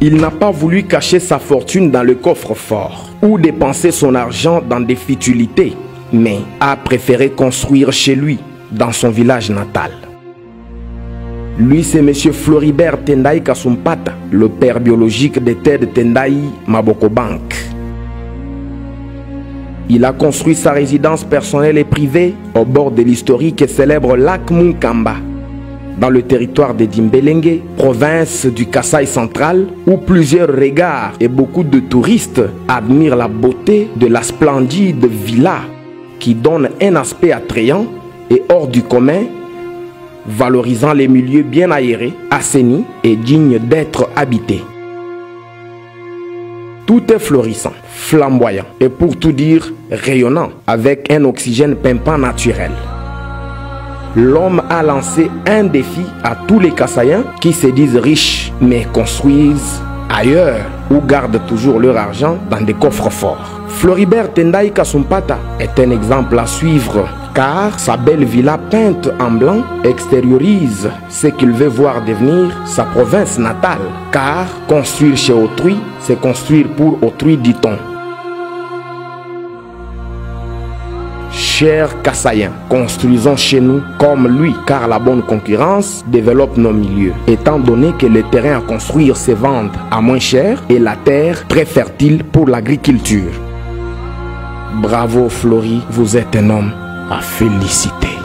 Il n'a pas voulu cacher sa fortune dans le coffre-fort ou dépenser son argent dans des futilités, mais a préféré construire chez lui, dans son village natal. Lui, c'est M. Floribert Tendai Kasumpata, le père biologique de Ted Tendai Mabokobank. Il a construit sa résidence personnelle et privée au bord de l'historique et célèbre lac Munkamba, dans le territoire de Dimbelenge, province du Kasaï central, où plusieurs regards et beaucoup de touristes admirent la beauté de la splendide villa qui donne un aspect attrayant et hors du commun, valorisant les milieux bien aérés, assainis et dignes d'être habités. Tout est florissant, flamboyant et pour tout dire, rayonnant, avec un oxygène pimpant naturel. L'homme a lancé un défi à tous les Kasaïens qui se disent riches mais construisent ailleurs ou gardent toujours leur argent dans des coffres forts. Floribert Tendai Kasumpata est un exemple à suivre car sa belle villa peinte en blanc extériorise ce qu'il veut voir devenir sa province natale. Car construire chez autrui, c'est construire pour autrui, dit-on. Chers Kasaïens, construisons chez nous comme lui, car la bonne concurrence développe nos milieux, étant donné que les terrains à construire se vendent à moins cher et la terre très fertile pour l'agriculture. Bravo Flori, vous êtes un homme à féliciter.